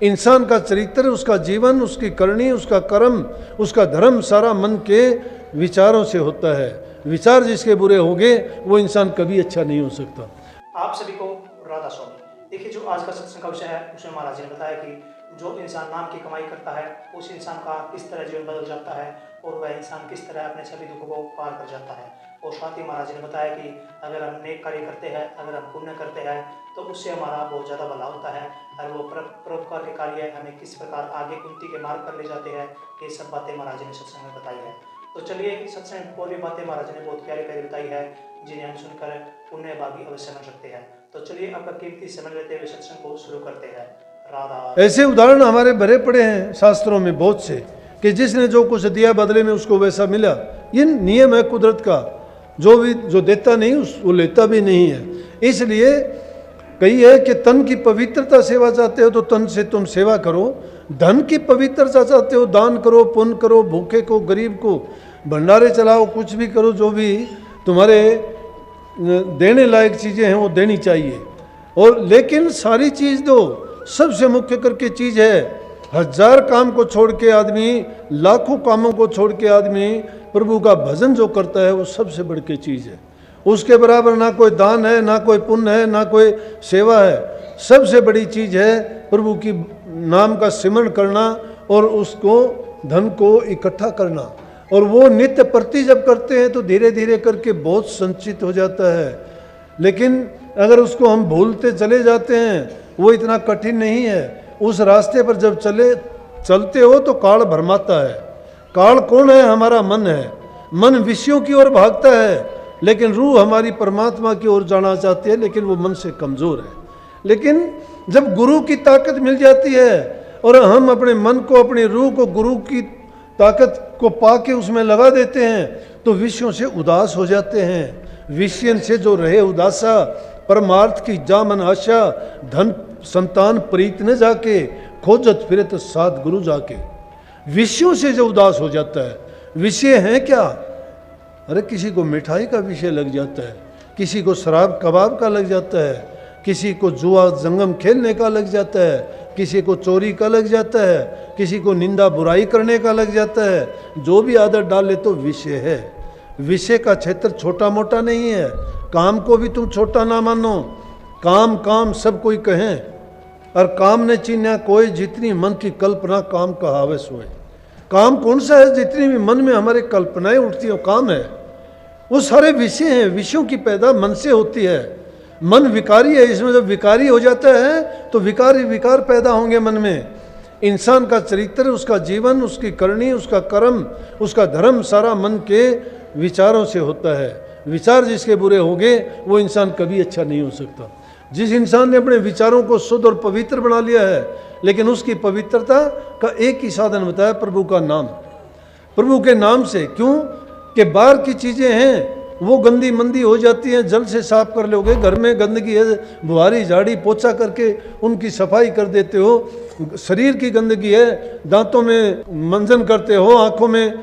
इंसान का चरित्र, उसका जीवन, उसकी करनी, उसका कर्म, उसका धर्म सारा मन के विचारों से होता है। विचार जिसके बुरे होंगे वो इंसान कभी अच्छा नहीं हो सकता। आप सभी को राधा स्वामी। देखिए, जो आज का सत्संग का विषय है उसमें महाराज जी ने बताया कि जो इंसान नाम की कमाई करता है उस इंसान का किस तरह जीवन बदल जाता है और वह इंसान किस तरह अपने सभी दुखों को पार कर जाता है। और साथ ही महाराज जी ने बताया कि अगर हम नेक कार्य करते हैं, अगर हम पुण्य करते हैं तो उससे हमारा बहुत ज़्यादा भला होता है और वो परोपकार के कार्य हमें किस प्रकार आगे उन्नति के मार्ग पर ले जाते हैं। ये सब बातें महाराज जी ने सत्संग में बताई है। तो चलिए, सत्संग और भी बातें महाराज जी ने बहुत प्यारी प्यारी बताई है जिन्हें हम सुनकर पुण्य भागी अवश्य बन सकते हैं। तो चलिए, आपका कीमती समय लेते हुए सत्संग को शुरू करते हैं। राधा। ऐसे उदाहरण हमारे भरे पड़े हैं शास्त्रों में बहुत से कि जिसने जो कुछ दिया बदले में उसको वैसा मिला। ये नियम है कुदरत का, जो देता नहीं वो लेता भी नहीं है। इसलिए कही है कि तन की पवित्रता सेवा चाहते हो तो तन से तुम सेवा करो, धन की पवित्रता चाहते हो दान करो, पुण्य करो, भूखे को, गरीब को भंडारे चलाओ, कुछ भी करो, जो भी तुम्हारे देने लायक चीज़ें हैं वो देनी चाहिए। और लेकिन सारी चीज़ दो, सबसे मुख्य करके चीज़ है, हजार काम को छोड़ के आदमी, लाखों कामों को छोड़ के आदमी प्रभु का भजन जो करता है वो सबसे बढ़ के चीज़ है। उसके बराबर ना कोई दान है, ना कोई पुण्य है, ना कोई सेवा है। सबसे बड़ी चीज़ है प्रभु की नाम का सिमरण करना और उसको धन को इकट्ठा करना। और वो नित्य प्रति जब करते हैं तो धीरे धीरे करके बहुत संचित हो जाता है। लेकिन अगर उसको हम भूलते चले जाते हैं, वो इतना कठिन नहीं है। उस रास्ते पर जब चलते हो तो काल भरमाता है। काल कौन है? हमारा मन है। मन विषयों की ओर भागता है, लेकिन रूह हमारी परमात्मा की ओर जाना चाहती है, लेकिन वो मन से कमज़ोर है। लेकिन जब गुरु की ताकत मिल जाती है और हम अपने मन को, अपनी रूह को गुरु की ताकत को पाके उसमें लगा देते हैं तो विषयों से उदास हो जाते हैं। विषयन से जो रहे उदासा, परमार्थ की जामन आशा, धन संतान प्रीत न जाके, खोजत फिरत साथ गुरु जाके। विषयों से जो उदास हो जाता है, विषय हैं क्या? अरे किसी को मिठाई का विषय लग जाता है, किसी को शराब कबाब का लग जाता है, किसी को जुआ जंगम खेलने का लग जाता है, किसी को चोरी का लग जाता है, किसी को निंदा बुराई करने का लग जाता है। जो भी आदत डाले तो विषय है। विषय का क्षेत्र छोटा मोटा नहीं है। काम को भी तुम छोटा ना मानो। काम काम सब कोई कहें और काम ने चिन्हा कोई, जितनी मन की कल्पना काम कहावे सोए। काम कौन सा है? जितनी भी मन में हमारे कल्पनाएं उठती हैं काम है। वो सारे विषय हैं। विषयों की पैदा मन से होती है। मन विकारी है। इसमें जब विकारी हो जाता है तो विकार पैदा होंगे मन में। इंसान का चरित्र, उसका जीवन, उसकी करनी, उसका कर्म, उसका धर्म सारा मन के विचारों से होता है। विचार जिसके बुरे होंगे वो इंसान कभी अच्छा नहीं हो सकता। जिस इंसान ने अपने विचारों को शुद्ध और पवित्र बना लिया है, लेकिन उसकी पवित्रता का एक ही साधन बताया, प्रभु का नाम। प्रभु के नाम से, क्यों कि बाहर की चीज़ें हैं वो गंदी मंदी हो जाती हैं, जल से साफ कर लोगे। घर में गंदगी है, बुहारी झाड़ी पोछा करके उनकी सफाई कर देते हो। शरीर की गंदगी है, दांतों में मंजन करते हो, आँखों में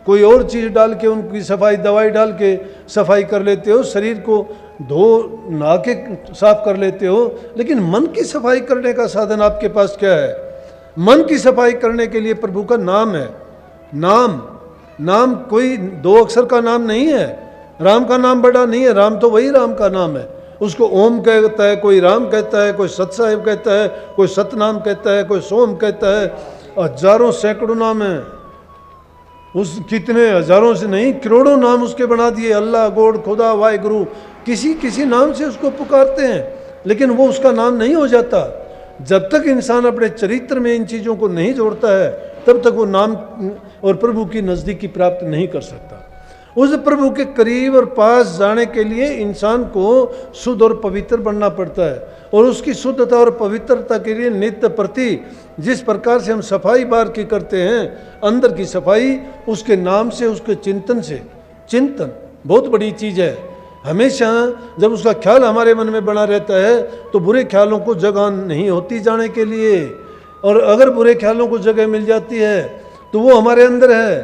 कोई और चीज़ डाल के उनकी सफाई, दवाई डाल के सफाई कर लेते हो। शरीर को नहा के साफ कर लेते हो। लेकिन मन की सफाई करने का साधन आपके पास क्या है? मन की सफाई करने के लिए प्रभु का नाम है। नाम कोई दो अक्षर का नाम नहीं है। राम का नाम बड़ा नहीं है। राम तो वही राम का नाम है। उसको ओम कहता है, कोई राम कहता है, कोई सत साहिब कहता है, कोई सतनाम कहता है, कोई सोम कहता है। हजारों सैकड़ों नाम है। उस कितने हजारों से नहीं, करोड़ों नाम उसके बना दिए। अल्लाह, गॉड, खुदा, वाहिगुरु, किसी नाम से उसको पुकारते हैं, लेकिन वो उसका नाम नहीं हो जाता। जब तक इंसान अपने चरित्र में इन चीज़ों को नहीं जोड़ता है तब तक वो नाम और प्रभु की नज़दीकी प्राप्त नहीं कर सकता। उस प्रभु के करीब और पास जाने के लिए इंसान को शुद्ध और पवित्र बनना पड़ता है। और उसकी शुद्धता और पवित्रता के लिए नित्य प्रति जिस प्रकार से हम सफाई बाहर की करते हैं, अंदर की सफाई उसके नाम से, उसके चिंतन से। चिंतन बहुत बड़ी चीज़ है। हमेशा जब उसका ख्याल हमारे मन में बना रहता है तो बुरे ख्यालों को जगह नहीं होती जाने के लिए। और अगर बुरे ख्यालों को जगह मिल जाती है तो वो हमारे अंदर है।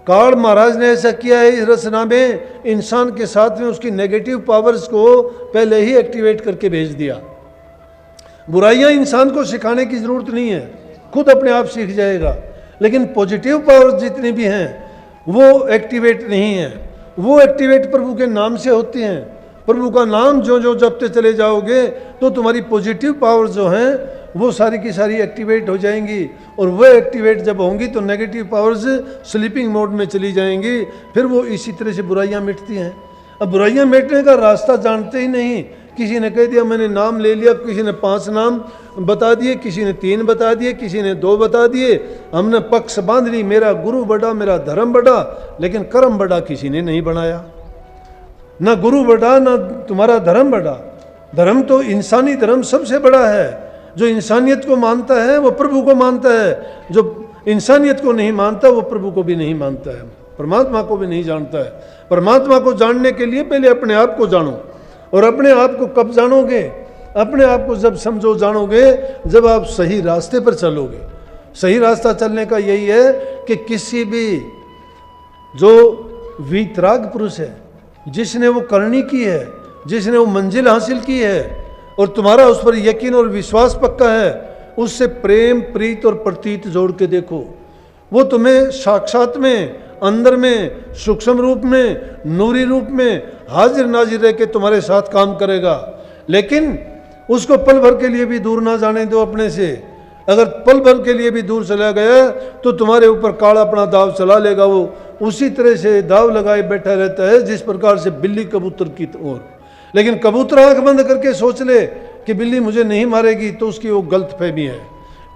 काल महाराज ने ऐसा किया है इस रचना में, इंसान के साथ में उसकी नेगेटिव पावर्स को पहले ही एक्टिवेट करके भेज दिया। बुराइयां इंसान को सिखाने की ज़रूरत नहीं है, खुद अपने आप सीख जाएगा। लेकिन पॉजिटिव पावर जितनी भी हैं वो एक्टिवेट नहीं है, वो एक्टिवेट प्रभु के नाम से होती हैं। प्रभु का नाम जो जो जपते चले जाओगे तो तुम्हारी पॉजिटिव पावर जो हैं वो सारी की सारी एक्टिवेट हो जाएंगी, और वह एक्टिवेट जब होंगी तो नेगेटिव पावर्स स्लीपिंग मोड में चली जाएंगी। फिर वो इसी तरह से बुराइयां मिटती हैं। अब बुराइयां मिटने का रास्ता जानते ही नहीं। किसी ने कह दिया मैंने नाम ले लिया, किसी ने 5 नाम बता दिए, किसी ने 3 बता दिए, किसी ने 2 बता दिए, हमने पक्ष बांध ली, मेरा गुरु बड़ा, मेरा धर्म बड़ा, लेकिन कर्म बड़ा किसी ने नहीं बनाया। ना गुरु बड़ा, ना तुम्हारा धर्म बड़ा। धर्म तो इंसानी धर्म सबसे बड़ा है। जो इंसानियत को मानता है वो प्रभु को मानता है, जो इंसानियत को नहीं मानता वो प्रभु को भी नहीं मानता है, परमात्मा को भी नहीं जानता है। परमात्मा को जानने के लिए पहले अपने आप को जानो, और अपने आप को कब जानोगे? अपने आप को जब समझो जानोगे, जब आप सही रास्ते पर चलोगे। सही रास्ता चलने का यही है कि किसी भी जो वीतराग पुरुष है, जिसने वो करनी की है, जिसने वो मंजिल हासिल की है और तुम्हारा उस पर यकीन और विश्वास पक्का है, उससे प्रेम, प्रीत और प्रतीत जोड़ के देखो। वो तुम्हें साक्षात में, अंदर में, सूक्ष्म रूप में, नूरी रूप में हाजिर नाजिर रह के तुम्हारे साथ काम करेगा। लेकिन उसको पल भर के लिए भी दूर ना जाने दो अपने से। अगर पल भर के लिए भी दूर चला गया तो तुम्हारे ऊपर काला अपना दाव चला लेगा। वो उसी तरह से दाव लगाए बैठा रहता है जिस प्रकार से बिल्ली कबूतर की ओर। लेकिन कबूतर आंख बंद करके सोच ले कि बिल्ली मुझे नहीं मारेगी तो उसकी वो गलतफहमी है।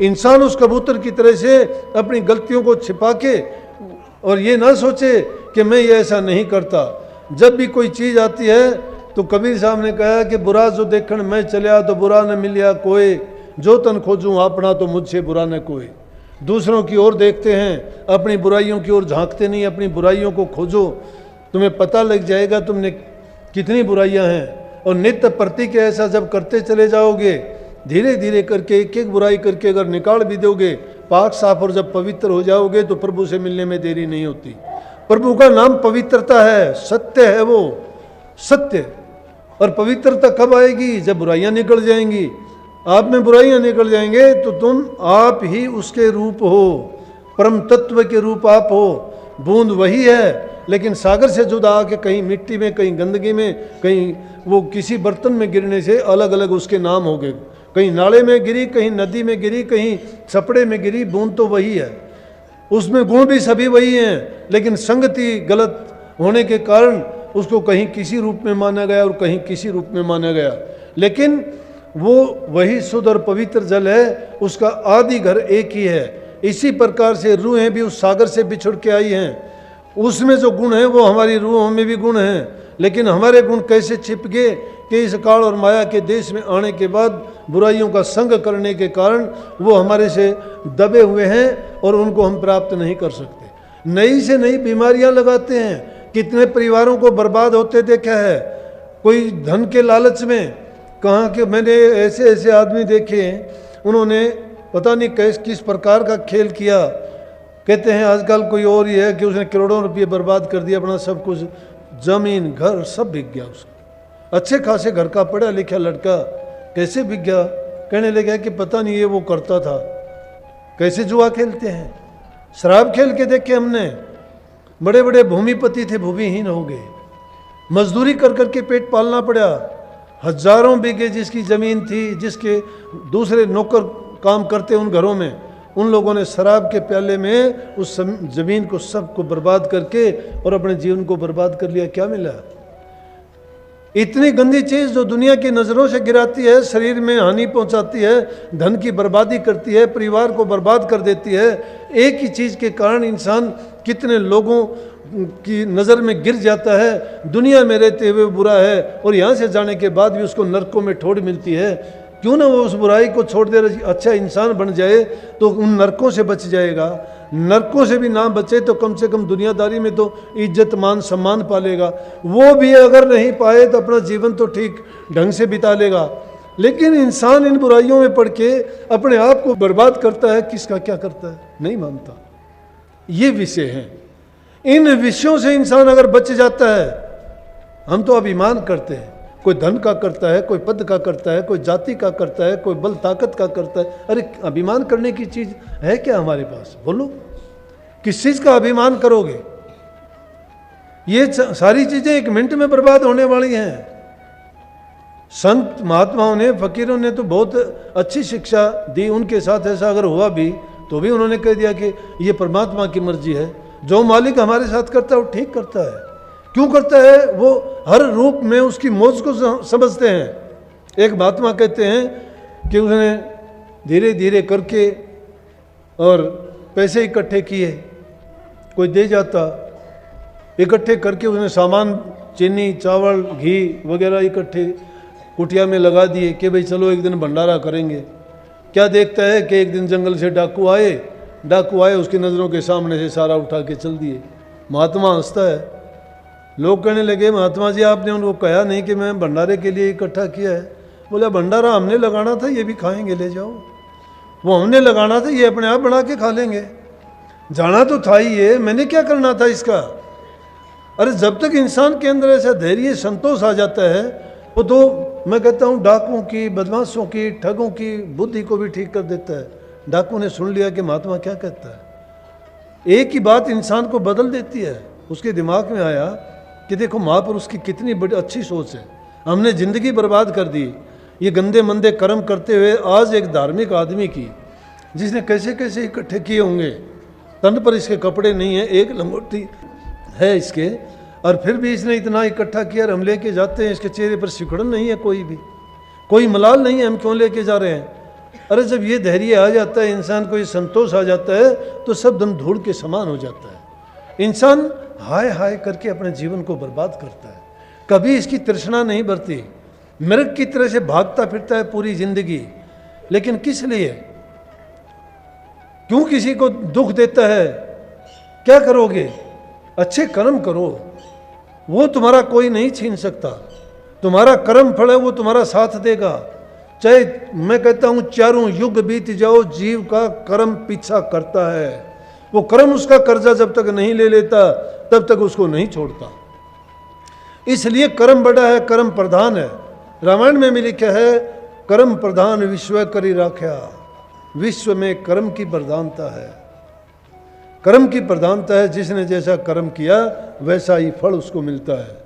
इंसान उस कबूतर की तरह से अपनी गलतियों को छिपा के और ये ना सोचे कि मैं ये ऐसा नहीं करता। जब भी कोई चीज़ आती है तो कबीर साहब ने कहा कि बुरा जो देखण मैं चलिया तो बुरा न मिलिया कोई, जो तन खोजूं अपना तो मुझसे बुरा न कोई। दूसरों की ओर देखते हैं, अपनी बुराइयों की ओर झांकते नहीं। अपनी बुराइयों को खोजो, तुम्हें पता लग जाएगा तुमने कितनी बुराइयां हैं। और नित्य प्रतीक ऐसा जब करते चले जाओगे, धीरे धीरे करके एक एक बुराई करके अगर निकाल भी दोगे पाक साफ, और जब पवित्र हो जाओगे तो प्रभु से मिलने में देरी नहीं होती। प्रभु का नाम पवित्रता है, सत्य है वो, सत्य। और पवित्रता कब आएगी? जब बुराइयां निकल जाएंगी। आप में बुराइयां निकल जाएंगे तो तुम आप ही उसके रूप हो, परम तत्व के रूप आप हो। बूंद वही है लेकिन सागर से जुदा आके कहीं मिट्टी में, कहीं गंदगी में, कहीं वो किसी बर्तन में गिरने से अलग अलग उसके नाम हो गए। कहीं नाले में गिरी, कहीं नदी में गिरी, कहीं छपड़े में गिरी, बूंद तो वही है। उसमें गुण भी सभी वही हैं, लेकिन संगति गलत होने के कारण उसको कहीं किसी रूप में माना गया और कहीं किसी रूप में माना गया। लेकिन वो वही शुद्ध और पवित्र जल है, उसका आदि घर एक ही है। इसी प्रकार से रूहें भी उस सागर से बिछुड़ के आई हैं। उसमें जो गुण है वो हमारी रूहों में भी गुण हैं, लेकिन हमारे गुण कैसे छिप गए कि इस काल और माया के देश में आने के बाद बुराइयों का संग करने के कारण वो हमारे से दबे हुए हैं और उनको हम प्राप्त नहीं कर सकते। नई से नई बीमारियां लगाते हैं। कितने परिवारों को बर्बाद होते देखा है, कोई धन के लालच में। कहाँ के मैंने ऐसे ऐसे आदमी देखे हैं, उन्होंने पता नहीं किस प्रकार का खेल किया। कहते हैं आजकल कोई और ही है कि उसने करोड़ों रुपये बर्बाद कर दिया, अपना सब कुछ, जमीन घर सब बिक गया उसका। अच्छे खासे घर का पढ़ा लिखा लड़का कैसे बिक गया? कहने लगा कि पता नहीं ये वो करता था। कैसे जुआ खेलते हैं, शराब खेल के देखे हमने। बड़े बड़े भूमिपति थे, भूमिहीन हो गए। मजदूरी कर करके पेट पालना पड़ा। हजारों बीघे जिसकी ज़मीन थी, जिसके दूसरे नौकर काम करते उन घरों में, उन लोगों ने शराब के प्याले में उस ज़मीन को सबको बर्बाद करके और अपने जीवन को बर्बाद कर लिया। क्या मिला? इतनी गंदी चीज़ जो दुनिया की नज़रों से गिराती है, शरीर में हानि पहुंचाती है, धन की बर्बादी करती है, परिवार को बर्बाद कर देती है। एक ही चीज़ के कारण इंसान कितने लोगों की नज़र में गिर जाता है। दुनिया में रहते हुए बुरा है और यहाँ से जाने के बाद भी उसको नरकों में ठोड़ मिलती है। क्यों ना वो उस बुराई को छोड़ दे, अच्छा इंसान बन जाए तो उन नरकों से बच जाएगा। नरकों से भी ना बचे तो कम से कम दुनियादारी में तो इज्जत मान सम्मान पालेगा। वो भी अगर नहीं पाए तो अपना जीवन तो ठीक ढंग से बिता लेगा। लेकिन इंसान इन बुराइयों में पड़ के अपने आप को बर्बाद करता है। किसका क्या करता है नहीं मानता। ये विषय हैं। इन विषयों से इंसान अगर बच जाता है, हम तो अभिमान करते हैं कोई धन का करता है, कोई पद का करता है, कोई जाति का करता है, कोई बल ताकत का करता है। अरे अभिमान करने की चीज़ है क्या हमारे पास? बोलो, किस चीज़ का अभिमान करोगे? ये सारी चीज़ें एक मिनट में बर्बाद होने वाली हैं। संत महात्माओं ने, फकीरों ने तो बहुत अच्छी शिक्षा दी। उनके साथ ऐसा अगर हुआ भी तो भी उन्होंने कह दिया कि ये परमात्मा की मर्जी है, जो मालिक हमारे साथ करता है वो ठीक करता है। क्यों करता है? वो हर रूप में उसकी मौज को समझते हैं। एक महात्मा कहते हैं कि उसने धीरे धीरे करके और पैसे इकट्ठे किए, कोई दे जाता, इकट्ठे करके उसने सामान, चीनी, चावल, घी वगैरह इकट्ठे कुटिया में लगा दिए कि भाई चलो एक दिन भंडारा करेंगे। क्या देखता है कि एक दिन जंगल से डाकू आए, उसकी नज़रों के सामने से सारा उठा के चल दिए। महात्मा हंसता है। लोग कहने लगे, महात्मा जी आपने उनको कहा नहीं कि मैं भंडारे के लिए इकट्ठा किया है? बोला, भंडारा हमने लगाना था, ये भी खाएंगे, ले जाओ। वो हमने लगाना था, ये अपने आप बना के खा लेंगे। जाना तो था ही ये, मैंने क्या करना था इसका? अरे जब तक इंसान के अंदर ऐसा धैर्य, संतोष आ जाता है, वो तो मैं कहता हूँ डाकुओं की, बदमाशों की, ठगों की बुद्धि को भी ठीक कर देता है। डाकू ने सुन लिया कि महात्मा क्या कहता है। एक ही बात इंसान को बदल देती है। उसके दिमाग में आया कि देखो महापुरुष की कितनी बड़ी अच्छी सोच है, हमने जिंदगी बर्बाद कर दी ये गंदे मंदे कर्म करते हुए। आज एक धार्मिक आदमी की, जिसने कैसे कैसे इकट्ठे किए होंगे, तन पर इसके कपड़े नहीं है, एक लंगोटी है इसके, और फिर भी इसने इतना इकट्ठा किया। हम लेके जाते हैं, इसके चेहरे पर सिकुड़न नहीं है, कोई भी कोई मलाल नहीं है, हम क्यों लेके जा रहे हैं? अरे जब ये धैर्य आ जाता है इंसान को, ये संतोष आ जाता है, तो सब धन धूल के समान हो जाता है। इंसान हाय हाय करके अपने जीवन को बर्बाद करता है, कभी इसकी तृष्णा नहीं बढ़ती, मृग की तरह से भागता फिरता है पूरी जिंदगी। लेकिन किस लिए? क्यों किसी को दुख देता है? क्या करोगे? अच्छे कर्म करो, वो तुम्हारा कोई नहीं छीन सकता। तुम्हारा कर्म फल है, वो तुम्हारा साथ देगा। चाहे मैं कहता हूं चारों युग बीत जाओ, जीव का कर्म पीछा करता है। वो कर्म उसका कर्जा जब तक नहीं ले लेता तब तक उसको नहीं छोड़ता। इसलिए कर्म बड़ा है, कर्म प्रधान है। रामायण में भी लिखा है, कर्म प्रधान विश्व करी राख्या। विश्व में कर्म की प्रधानता है, कर्म की प्रधानता है। जिसने जैसा कर्म किया वैसा ही फल उसको मिलता है।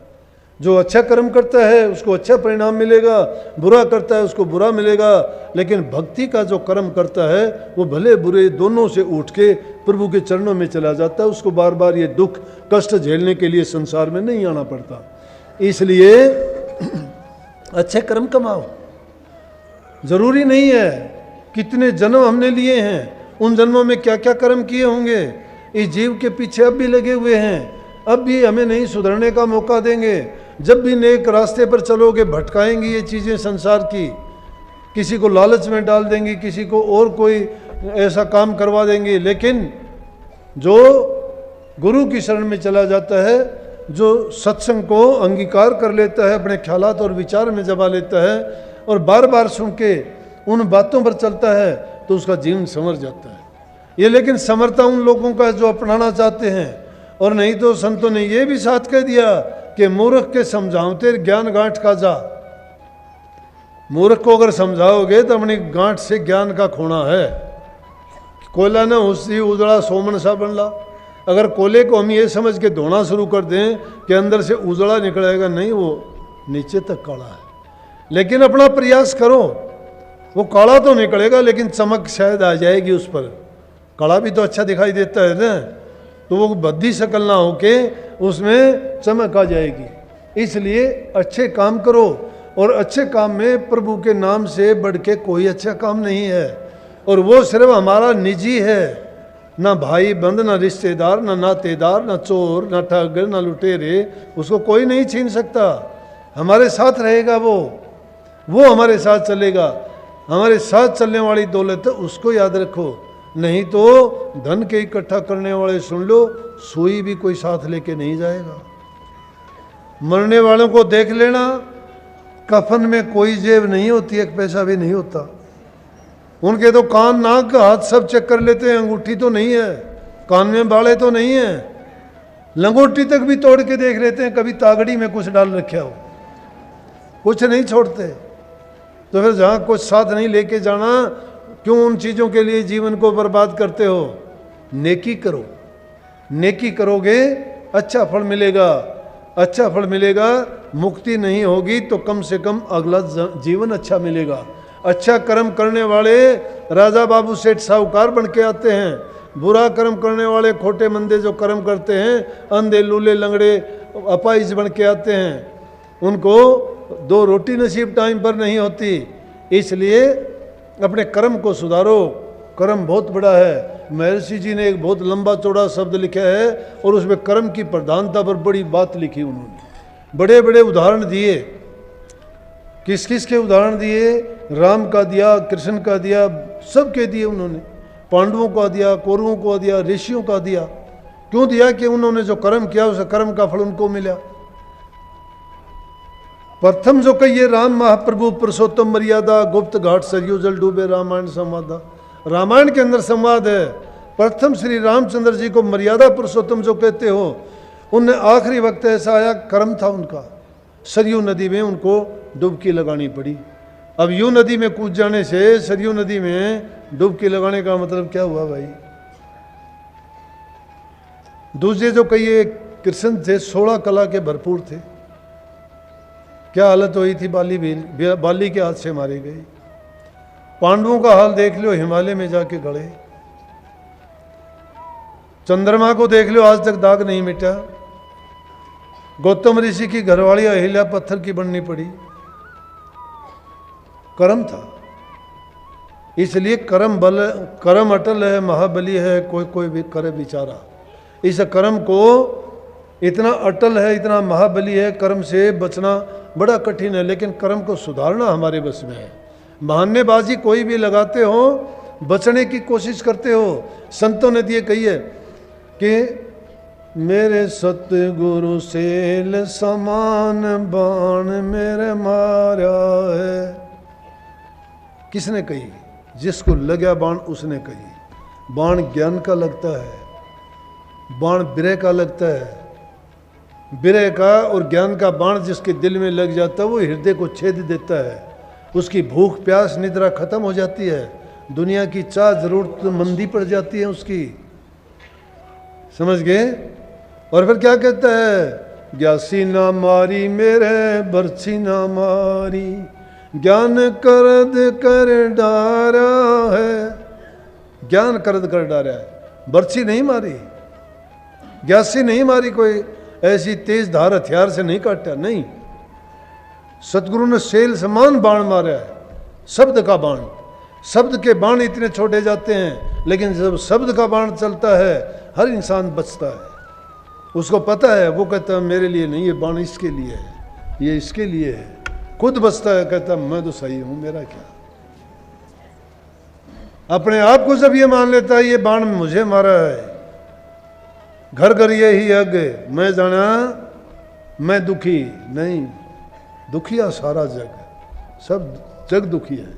जो अच्छा कर्म करता है उसको अच्छा परिणाम मिलेगा, बुरा करता है उसको बुरा मिलेगा। लेकिन भक्ति का जो कर्म करता है वो भले बुरे दोनों से उठ के प्रभु के चरणों में चला जाता है। उसको बार बार ये दुख कष्ट झेलने के लिए संसार में नहीं आना पड़ता। इसलिए अच्छे कर्म कमाओ। जरूरी नहीं है कितने जन्म हमने लिए हैं, उन जन्मों में क्या क्या कर्म किए होंगे। इस जीव के पीछे अब भी लगे हुए हैं, अब भी हमें नहीं सुधरने का मौका देंगे। जब भी नेक रास्ते पर चलोगे भटकाएंगी ये चीज़ें संसार की, किसी को लालच में डाल देंगी, किसी को और कोई ऐसा काम करवा देंगी। लेकिन जो गुरु की शरण में चला जाता है, जो सत्संग को अंगीकार कर लेता है, अपने ख्यालात और विचार में जमा लेता है और बार बार सुन के उन बातों पर चलता है, तो उसका जीवन संवर जाता है। ये लेकिन समरता उन लोगों का जो अपनाना चाहते हैं। और नहीं तो संतों ने ये भी साथ कह दिया कि मूर्ख के समझाओते ज्ञान गांठ का जा। मूर्ख को अगर समझाओगे तो अपनी गांठ से ज्ञान का खोना है। कोयला न हुस्सी उजड़ा सोमन सा बनला। अगर कोयले को हम ये समझ के धोना शुरू कर दें कि अंदर से उजड़ा निकलेगा, नहीं, वो नीचे तक काला है। लेकिन अपना प्रयास करो, वो काला तो निकलेगा लेकिन चमक शायद आ जाएगी उस पर। काला भी तो अच्छा दिखाई देता है ना, तो वो बद्धी शकल ना होके उसमें चमक आ जाएगी। इसलिए अच्छे काम करो, और अच्छे काम में प्रभु के नाम से बढ़ के कोई अच्छा काम नहीं है। और वो सिर्फ हमारा निजी है, ना भाई बंद, ना रिश्तेदार, ना नातेदार, ना चोर, ना ठग, ना लुटेरे, उसको कोई नहीं छीन सकता। हमारे साथ रहेगा वो हमारे साथ चलेगा। हमारे साथ चलने वाली दौलत है, उसको याद रखो। नहीं तो धन के इकट्ठा करने वाले सुन लो, सुई भी कोई साथ लेके नहीं जाएगा। मरने वालों को देख लेना, कफन में कोई जेब नहीं होती, एक पैसा भी नहीं होता। उनके तो कान, नाक, हाथ सब चेक कर लेते हैं, अंगूठी तो नहीं है, कान में बाले तो नहीं है, लंगोटी तक भी तोड़ के देख लेते हैं, कभी तागड़ी में कुछ डाल रखा हो। कुछ नहीं छोड़ते। तो फिर जहाँ कुछ साथ नहीं लेके जाना, क्यों उन चीज़ों के लिए जीवन को बर्बाद करते हो? नेकी करो, नेकी करोगे अच्छा फल मिलेगा, अच्छा फल मिलेगा। मुक्ति नहीं होगी तो कम से कम अगला जीवन अच्छा मिलेगा। अच्छा कर्म करने वाले राजा बाबू सेठ साहूकार बन के आते हैं, बुरा कर्म करने वाले खोटे मंदे जो कर्म करते हैं, अंधे लूले लंगड़े अपाइज बन के आते हैं। उनको 2 रोटी नसीब टाइम पर नहीं होती। इसलिए अपने कर्म को सुधारो। कर्म बहुत बड़ा है। महर्षि जी ने एक बहुत लंबा चौड़ा शब्द लिखा है और उसमें कर्म की प्रधानता पर बड़ी बात लिखी उन्होंने। बड़े बड़े उदाहरण दिए। किस किस के उदाहरण दिए? राम का दिया, कृष्ण का दिया, सबके दिए उन्होंने। पांडवों का दिया, कौरवों को दिया, ऋषियों का दिया। क्यों दिया? कि उन्होंने जो कर्म किया उस कर्म का फल उनको मिला। प्रथम जो कहिए राम महाप्रभु पुरुषोत्तम मर्यादा, गुप्त घाट सरयू जल डूबे रामायण संवादा। रामायण के अंदर संवाद है। प्रथम श्री रामचंद्र जी को मर्यादा पुरुषोत्तम जो कहते हो, उनने आखिरी वक्त ऐसा आया, कर्म था उनका, सरयू नदी में उनको डुबकी लगानी पड़ी। अब यू नदी में कूद जाने से सरयू नदी में डुबकी लगाने का मतलब क्या हुआ भाई? दूसरे जो कहिए कृष्ण थे, 16 कला के भरपूर थे। क्या हालत हुई थी? बाली के हाथ से मारे गए। पांडवों का हाल देख लो, हिमालय में जाके गड़े। चंद्रमा को देख लो, आज तक दाग नहीं मिटा। गौतम ऋषि की घरवाली अहिल्या पत्थर की बननी पड़ी। कर्म था। इसलिए कर्म अटल है, महाबली है, कोई कोई भी करे बिचारा। इस कर्म को इतना अटल है, इतना महाबली है, कर्म से बचना बड़ा कठिन है, लेकिन कर्म को सुधारना हमारे बस में है। बहानेबाजी कोई भी लगाते हो, बचने की कोशिश करते हो। संतों ने दिए कही है कि मेरे सतगुरु सेल समान बाण मेरे मारा है। किसने कही? जिसको लगा बाण उसने कही। बाण ज्ञान का लगता है, बाण विरह का लगता है। विरह का और ज्ञान का बाण जिसके दिल में लग जाता है वो हृदय को छेद देता है। उसकी भूख प्यास निद्रा खत्म हो जाती है, दुनिया की चाह जरूरत मंदी पड़ जाती है उसकी। समझ गए? और फिर क्या कहता है? ग्यासी ना मारी मेरे बरछी ना मारी, ज्ञान करद कर डारा है। ज्ञान करद कर डारा है, बरछी नहीं मारी, ग्यासी नहीं मारी, कोई ऐसी तेज धार हथियार से नहीं काटा, नहीं। सतगुरु ने सेल समान बाण मारा है, शब्द का बाण। शब्द के बाण इतने छोटे जाते हैं, लेकिन जब शब्द का बाण चलता है हर इंसान बचता है। उसको पता है, वो कहता है मेरे लिए नहीं, ये बाण इसके लिए है, ये इसके लिए है। खुद बचता है, कहता मैं तो सही हूं, मेरा क्या। अपने आप को जब ये मान लेता है ये बाण मुझे मारा है, घर घर ये ही अग मैं जाना मैं दुखी नहीं, दुखिया सारा जग, सब जग दुखी है।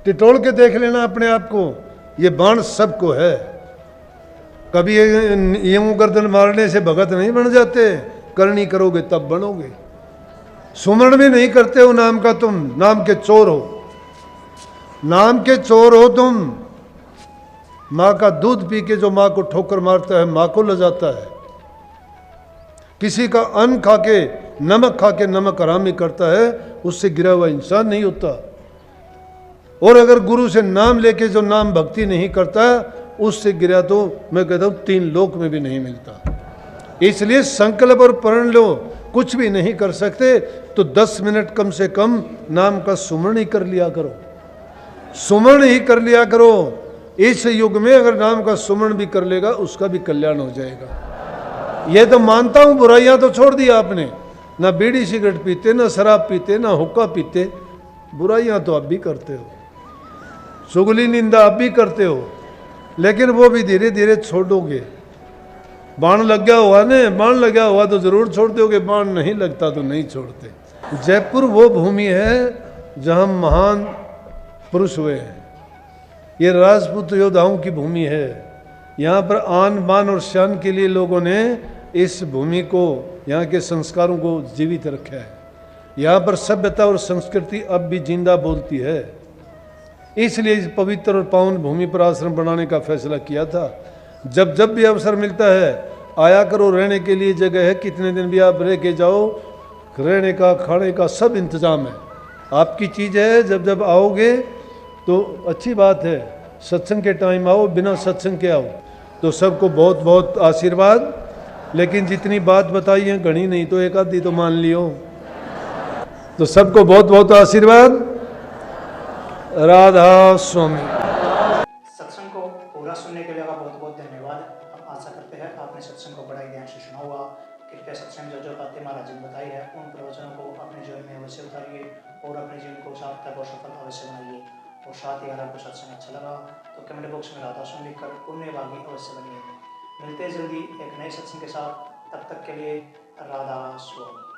टिटोल के देख लेना अपने आप को, ये बाण सबको है। कभी यूं गर्दन मारने से भगत नहीं बन जाते, करनी करोगे तब बनोगे। सुमरण भी नहीं करते हो नाम का, तुम नाम के चोर हो, नाम के चोर हो तुम। माँ का दूध पी के जो माँ को ठोकर मारता है, माँ को लजाता है। किसी का अन्न खा के नमक हरामी करता है, उससे गिरा हुआ इंसान नहीं होता। और अगर गुरु से नाम लेके जो नाम भक्ति नहीं करता, उससे गिरा तो मैं कहता हूं 3 लोक में भी नहीं मिलता। इसलिए संकल्प और प्रण लो, कुछ भी नहीं कर सकते तो 10 मिनट कम से कम नाम का सुमरण ही कर लिया करो, सुमरण ही कर लिया करो। इस युग में अगर नाम का सुमरण भी कर लेगा उसका भी कल्याण हो जाएगा। ये तो मानता हूं, बुराइयां तो छोड़ दिया आपने, ना बीड़ी सिगरेट पीते, ना शराब पीते, ना हुक्का पीते। बुराइयां तो आप भी करते हो, चुगली निंदा आप भी करते हो, लेकिन वो भी धीरे धीरे छोड़ोगे। बाण लग गया हुआ ने, बाण लगा हुआ तो जरूर छोड़ दोगे, बाण नहीं लगता तो नहीं छोड़ते। जयपुर वो भूमि है जहां महान पुरुष हुए हैं। ये राजपूत योद्धाओं की भूमि है। यहाँ पर आन बान और शान के लिए लोगों ने इस भूमि को, यहाँ के संस्कारों को जीवित रखा है। यहाँ पर सभ्यता और संस्कृति अब भी जिंदा बोलती है। इसलिए इस पवित्र और पावन भूमि पर आश्रम बनाने का फैसला किया था। जब जब भी अवसर मिलता है आया करो, रहने के लिए जगह है, कितने दिन भी आप रह के जाओ, रहने का खाने का सब इंतजाम है, आपकी चीज़ है। जब जब आओगे तो अच्छी बात है, सत्संग के टाइम आओ, बिना सत्संग के आओ। तो सबको बहुत बहुत आशीर्वाद। लेकिन जितनी बात बताई है घनी नहीं तो एक आधी तो मान लियो। तो सबको बहुत बहुत आशीर्वाद। राधा स्वामी। सत्संग को पूरा सुनने के लिए आपका बहुत बहुत धन्यवाद। हम आशा करते हैं आपने सत्संग को बड़ा ही ध्यान से सुना होगा। कृपया सत्संग जो बातें महाराज जी ने बताई है उन प्रवचनों को अपने जीवन में अवश्य उतारिए और अपने जीवन को सार्थक और सफल अवश्य बनाइए। और साथ ही अगर आपको सत्संग अच्छा लगा तो कमेंट बॉक्स में राधा स्वामी लिखकर पुण्यभागी अवश्य बनिए। मिलते हैं जल्दी एक नए सत्संग के साथ, तब तक के लिए राधा स्वामी।